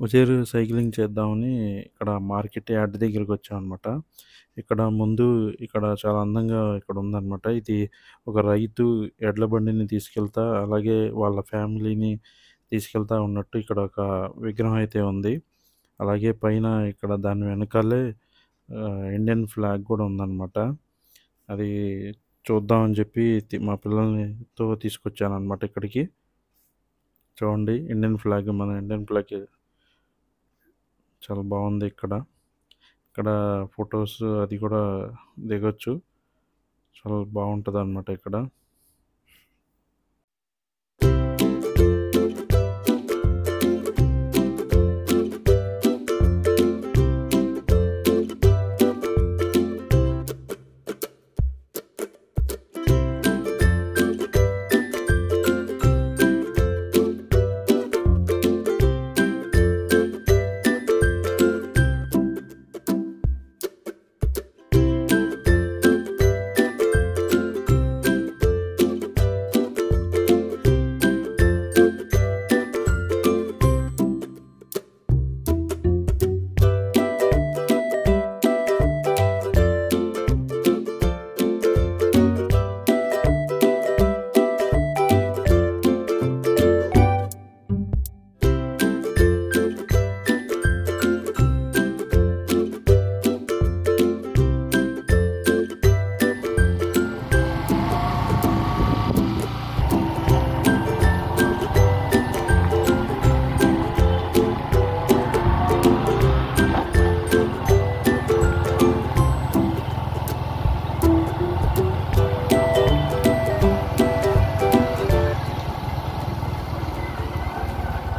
Uzair cycling చేద్దామని ఇక్కడ market yard దగ్గరికొచ్చామనమాట. ఇక్కడ ముందు ఇక్కడ చాలా అందంగా ఇక్కడ ఉందనమాట. ఇది ఒక రైతు ఎడ్ల బండిని తీసుకెళ్తా, అలాగే వాళ్ళ ఫ్యామిలీని తీసుకెళ్తా ఉన్నట్టు ఇక్కడ ఒక విగ్రహం అయితే ఉంది. అలాగే పైన ఇక్కడ దాని వెనకాలే ఇండియన్ ఫ్లాగ్ కూడా ఉందనమాట. అది చూద్దామని చెప్పి మా పిల్లలతో తీసుకొచ్చాననమాట ఇక్కడికి. చూడండి ఇండియన్ ఫ్లాగ్, మన ఇండియన్ ఫ్లాగ్ చాలా బాగుంది ఇక్కడ. ఇక్కడ ఫొటోస్ అది కూడా దిగొచ్చు. చాలా బాగుంటుందన్నమాట ఇక్కడ.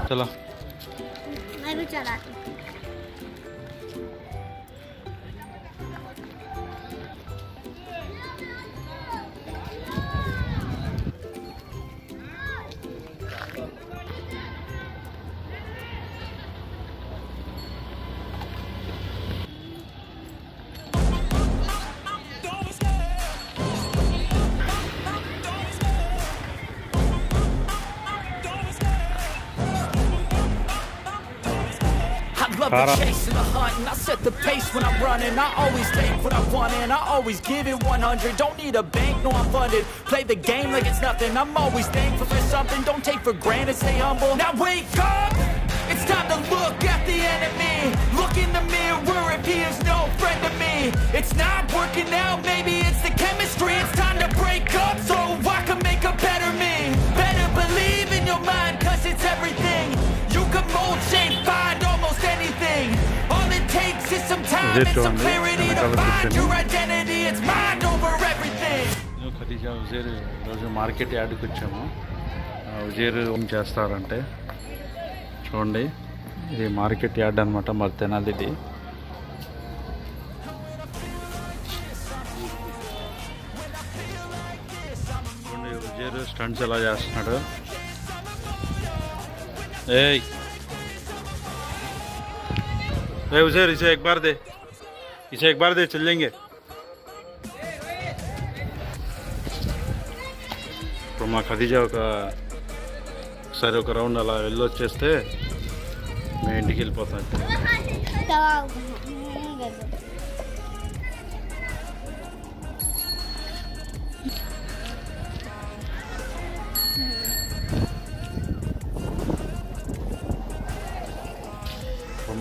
चला मैं भी चलाती हूँ। Love the chase and the hunt, and I set the pace when I'm running. I always take what I want and I always give it 100. Don't need a bank, no I'm funded. Play the game like it's nothing. I'm always thankful for something. Don't take for granted, stay humble. Now wake up, it's time to look at the enemy. Look in the mirror if he is no friend to me. It's not working out, maybe it's the chemistry. It's time to break up so I can make a better me. Better believe in your mind, cause it's everything. You can mold, shape, find almost anything. All it takes is some time and some clarity to find your identity. It's mind over everything. Khadija Uzair ఈరోజు market యార్డ్కి వచ్చాము. ఉజేర్ ఏం చేస్తారంటే చూడండి, ఇది market yard అనమాట, మరి తెనాలి ఇది. చూడండి ఉజేర్ స్టంట్స్ ఎలా చేస్తున్నాడు. ए उज़ैर इसे एक बार दे, इसे एक बार दे, चल लेंगे. ఇప్పుడు మా ఖదీజా ఒకసారి ఒక రౌండ్ అలా వెళ్ళొచ్చేస్తే మేము ఇంటికి వెళ్ళిపోతాం.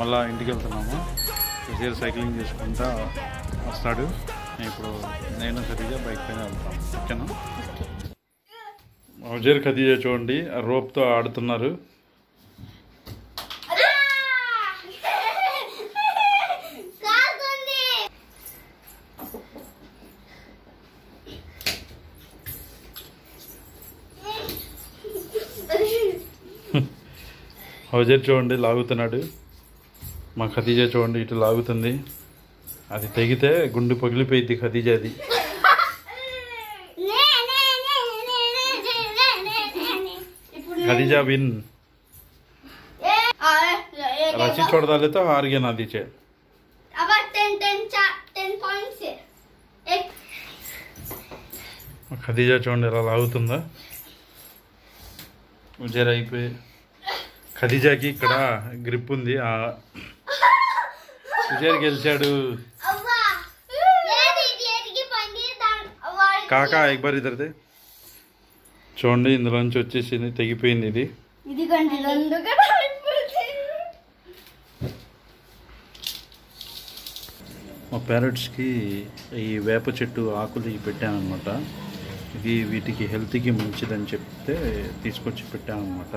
మళ్ళీ ఇంటికి వెళ్తున్నాము. ఉజేర్ సైక్లింగ్ చేసుకుంటా వస్తాడు. ఇప్పుడు నేను ఖదీజా బైక్ పైన వెళ్తాం. ఓకేనా? ఉజేర్ ఖదీజా చూడండి ఆ రోప్తో ఆడుతున్నారు. ఉజేర్ చూడండి లాగుతున్నాడు. మా ఖదీజా చూడండి ఇటు లాగుతుంది. అది తెగితే గుండు పగిలిపోయింది ఖదీజాది. ఖదీజా విన్. रस्सी छोड़ डाले तो हार गया ना दीजिए. अब 10 पॉइंट्स है. एक ఖదీజా చూడండి ఎలా లాగుతుందా. ఉజేర్ అయిపోయి ఖదీజాకి ఇక్కడ గ్రిప్ ఉంది. విజయ్ గెలిచాడు. కాకా ఎక్బార్ ఇద్దరిదే చూడండి, ఇందులోంచి వచ్చేసింది, తెగిపోయింది ఇది. మా ప్యారెట్స్కి ఈ వేప చెట్టు ఆకులు పెట్టానమాట. ఇది వీటికి హెల్త్కి మంచిదని చెప్తే తీసుకొచ్చి పెట్టానమాట.